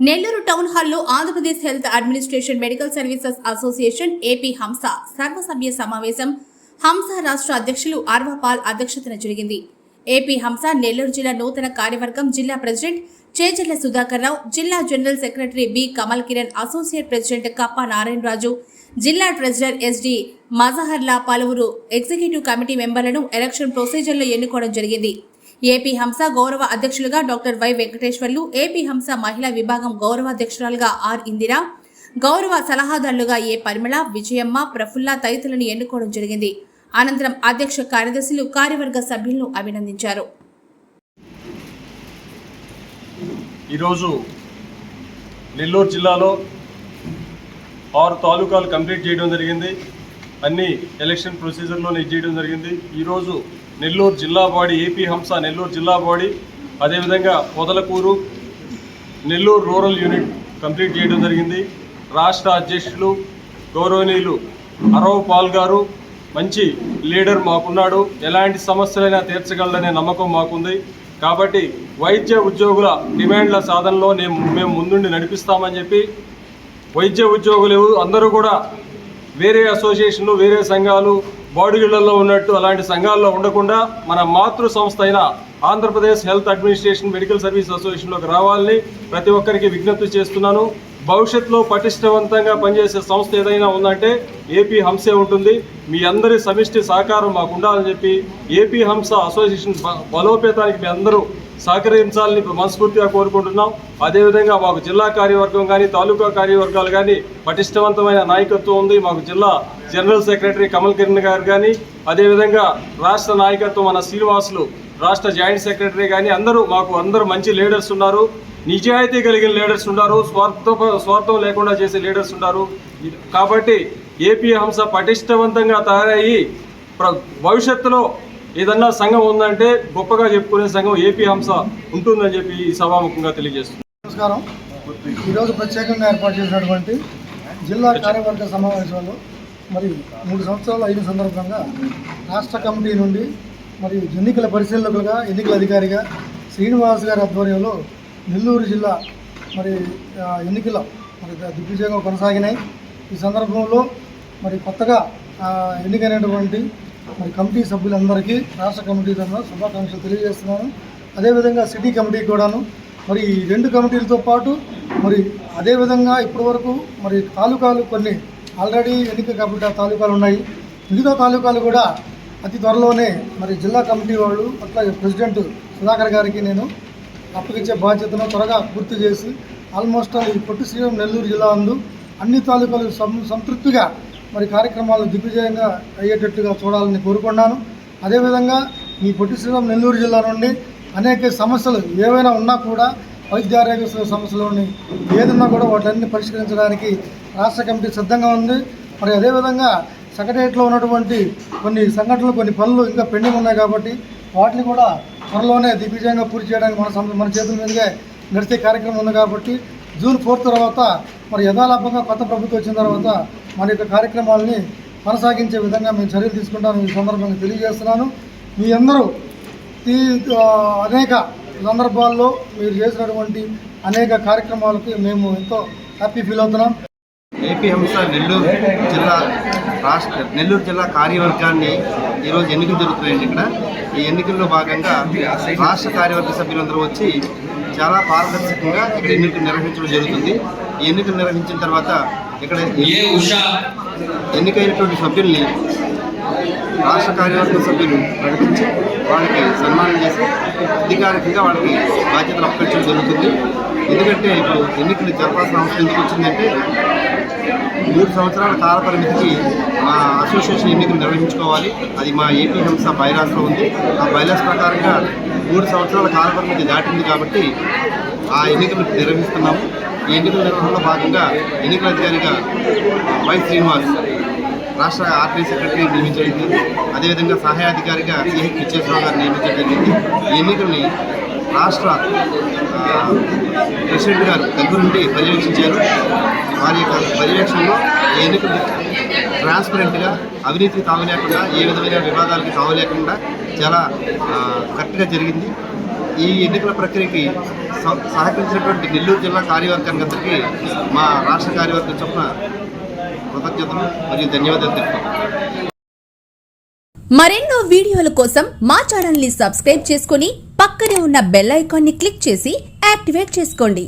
Nellore town హాల్లో Andhra Pradesh health administration medical services association AP హంస సర్వసభ్య సమావేశం హంస రాష్ట్ర అధ్యక్షులు అర్వపాల్ అధ్యక్షతన జరిగింది. ఏపీ హంస నెల్లూరు జిల్లా నూతన కార్యవర్గం జిల్లా ప్రెసిడెంట్ చేజర్ల సుధాకర్ రావు, జిల్లా general secretary B Kamal Kiran, associate president Kappa Narayanaraju, జిల్లా ట్రెజరర్ ఎస్డి మజహర్లా పలువురు ఎగ్జిక్యూటివ్ కమిటీ మెంబర్లను ఎలక్షన్ ప్రొసీజర్లో ఎన్నుకోవడం జరిగింది. ఏపీ హంస గౌరవ అధ్యక్షులుగా డాక్టర్ వై వెంకటేశ్వర్లు, ఏపీ హంస మహిళా విభాగం గౌరవ అధ్యక్షురాలుగా ఆర్ ఇందిరా, గౌరవ సలహాదారులుగా ఏ పరిమళ, విజయమ్మ, ప్రఫుల్ల తదితరులను ఎన్నుకోవడం జరిగింది. అనంతరం అధ్యక్ష కార్యదర్శులు కార్యవర్గ సభ్యులను అభినందించారు. ఈరోజు నెల్లూరు జిల్లాలో 6 తాలూకాలు కంప్లీట్ చేయడం జరిగింది. అన్ని ఎలక్షన్ ప్రొసీజర్లోనే చేయడం జరిగింది. ఈరోజు నెల్లూరు జిల్లా బాడీ ఏపీ హంస నెల్లూరు జిల్లా బాడీ, అదేవిధంగా Podalakuru Nellore rural unit complete చేయడం జరిగింది. రాష్ట్ర అధ్యక్షులు గౌరవనీయులు అర్వపాల్ గారు మంచి లీడర్ మాకున్నాడు. ఎలాంటి సమస్యలైనా తీర్చగలదనే నమ్మకం మాకుంది. కాబట్టి వైద్య ఉద్యోగుల డిమాండ్ల సాధనలో మేము ముందుండి నడిపిస్తామని చెప్పి వైద్య ఉద్యోగులు అందరూ కూడా వేరే అసోసియేషన్లు, వేరే సంఘాలు, బాడీలలో ఉన్నట్టు అలాంటి సంఘాల్లో ఉండకుండా మన మాతృ సంస్థ అయిన Andhra Pradesh health administration medical service అసోసియేషన్లోకి రావాలని ప్రతి ఒక్కరికి విజ్ఞప్తి చేస్తున్నాను. భవిష్యత్తులో పటిష్టవంతంగా పనిచేసే సంస్థ ఏదైనా ఉందంటే ఏపీ హంసే ఉంటుంది. మీ అందరి సమిష్టి సహకారం మాకు ఉండాలని చెప్పి ఏపీ హంస అసోసియేషన్ బలోపేతానికి మీ అందరూ సహకరించాలని మనస్ఫూర్తిగా కోరుకుంటున్నాం. అదేవిధంగా మాకు జిల్లా కార్యవర్గం కానీ, తాలూకా కార్యవర్గాలు కానీ పటిష్టవంతమైన నాయకత్వం ఉంది. మాకు జిల్లా జనరల్ సెక్రటరీ కమల్ కిరణ్ గారు కానీ, అదేవిధంగా రాష్ట్ర నాయకత్వం మన శ్రీనివాసులు రాష్ట్ర జాయింట్ సెక్రటరీ కానీ అందరూ మంచి లీడర్స్ ఉన్నారు. నిజాయితీ కలిగిన లీడర్స్ ఉన్నారు. స్వార్థం లేకుండా చేసే లీడర్స్ ఉన్నారు. కాబట్టి ఏపీ హంస పటిష్టవంతంగా తయారయ్యి భవిష్యత్తులో ఏదన్నా సంఘం ఉందంటే గొప్పగా చెప్పుకునే సంఘం ఏపీ హంస ఉంటుందని చెప్పి ఈ సభాముఖంగా తెలియజేస్తుంది. నమస్కారం. ఈరోజు ప్రత్యేకంగా ఏర్పాటు చేసినటువంటి జిల్లా కార్యవర్గ సమావేశంలో 3 సంవత్సరాలు అయిన సందర్భంగా రాష్ట్ర కమిటీ నుండి ఎన్నికల పరిశీలకులుగా, ఎన్నికల అధికారిగా శ్రీనివాస్ గారి ఆధ్వర్యంలో నెల్లూరు జిల్లా ఎన్నికలు దిగ్విజయంగా కొనసాగినాయి. ఈ సందర్భంలో కొత్తగా ఎన్నికైనటువంటి కమిటీ సభ్యులందరికీ రాష్ట్ర కమిటీ తరఫున శుభాకాంక్షలు తెలియజేస్తున్నాను. అదేవిధంగా సిటీ కమిటీ కూడాను ఈ 2 కమిటీలతో పాటు అదేవిధంగా ఇప్పటివరకు తాలూకాలు కొన్ని ఆల్రెడీ ఎన్నిక కాబట్టి తాలూకాలు ఉన్నాయి. మిగతా తాలూకాలు కూడా అతి త్వరలోనే జిల్లా కమిటీ వాళ్ళు అట్లాగే ప్రెసిడెంట్ సుధాకర్ గారికి నేను అప్పగించే బాధ్యతను త్వరగా పూర్తి చేసి ఆల్మోస్ట్ ఈ పొట్టి శ్రీరామ్ నెల్లూరు జిల్లా అందు అన్ని తాలూకాలు సంతృప్తిగా కార్యక్రమాలు దిగ్విజయంగా అయ్యేటట్టుగా చూడాలని కోరుకున్నాను. అదేవిధంగా ఈ పొట్టి శ్రీరామ్ నెల్లూరు జిల్లా నుండి అనేక సమస్యలు ఏవైనా ఉన్నా కూడా వైద్య ఆరోగ్య సమస్యలోని ఏదన్నా కూడా వాటిని పరిష్కరించడానికి రాష్ట్ర కమిటీ సిద్ధంగా ఉంది. అదేవిధంగా సెక్రటరియట్లో ఉన్నటువంటి కొన్ని సంఘటనలు, కొన్ని పనులు ఇంకా పెండింగ్ ఉన్నాయి కాబట్టి వాటిని కూడా త్వరలోనే దిగ్విజయంగా పూర్తి చేయడానికి మన చేతుల మీదుగా నడిచే కార్యక్రమం ఉంది. కాబట్టి జూన్ 4 తర్వాత యథాలాభంగా కొత్త ప్రభుత్వం వచ్చిన తర్వాత మన యొక్క కార్యక్రమాలని కొనసాగించే విధంగా మేము చర్యలు తీసుకుంటామని ఈ సందర్భంగా తెలియజేస్తున్నాను. మీ అందరూ అనేక సందర్భాల్లో మీరు చేసినటువంటి అనేక కార్యక్రమాలకి మేము ఎంతో హ్యాపీ ఫీల్ అవుతున్నాం. ఏపీ హంస నెల్లూరు జిల్లా కార్యవర్గాన్ని ఈరోజు ఎన్నికలు జరుగుతున్నాయండి. ఇక్కడ ఈ ఎన్నికల్లో భాగంగా రాష్ట్ర కార్యవర్గ సభ్యులందరూ వచ్చి చాలా పారదర్శకంగా ఇక్కడ ఎన్నికలు నిర్వహించడం జరుగుతుంది. ఈ ఎన్నికలు నిర్వహించిన తర్వాత ఇక్కడ ఎన్నికైనటువంటి సభ్యుల్ని రాష్ట్ర కార్యవర్గ సభ్యులు ప్రకటించి వాళ్ళకి సన్మానం చేసి అధికారికంగా వాళ్ళకి బాధ్యతలు అప్పగించడం జరుగుతుంది. ఎందుకంటే ఇప్పుడు ఎన్నికలు జరపాల్సిన అవసరం ఎందుకు వచ్చిందంటే 3 సంవత్సరాల కాల పరిమితికి మా అసోసియేషన్ ఎన్నికలు నిర్వహించుకోవాలి. అది మా ఏపీ హంస బైలాస్లో ఉంది. ఆ బైలాస్ ప్రకారంగా 3 సంవత్సరాల కాల పరిమితి దాటింది కాబట్టి ఆ ఎన్నికలు నిర్వహిస్తున్నాము. ఈ ఎన్నికల నిర్వహణలో భాగంగా ఎన్నికల అధికారిగా వై శ్రీనివాస్ రాష్ట్ర ఆర్టీ సెక్రటరీ నియమించడం జరిగింది. అదేవిధంగా సహాయాధికారిగా సిహెచ్ విశ్వేశ్వరరావు గారు నియమించడం జరిగింది. ఈ ఎన్నికల్ని రాష్ట్ర ప్రెసిడెంట్ గారు దగ్గర నుండి పర్యవేక్షించారు. వారి యొక్క పర్యవేక్షణలో ఎన్నికలు ట్రాన్స్పరెంట్గా, అవినీతికి తావు లేకుండా, ఏ విధమైన వివాదాలకి తావు లేకుండా చాలా కరెక్ట్గా జరిగింది. ఈ ఎన్నికల ప్రక్రియకి సహకరించినటువంటి నెల్లూరు జిల్లా కార్యవర్గానికి అందరికీ మా రాష్ట్ర కార్యవర్గం చొప్పున కృతజ్ఞతలు మరియు ధన్యవాదాలు తెలుపుతాం. మరెన్నో వీడియోల కోసం మా ఛానల్ ని సబ్స్క్రైబ్ చేసుకుని పక్కనే ఉన్న బెల్ ఐకాన్ ని క్లిక్ చేసి యాక్టివేట్ చేసుకోండి.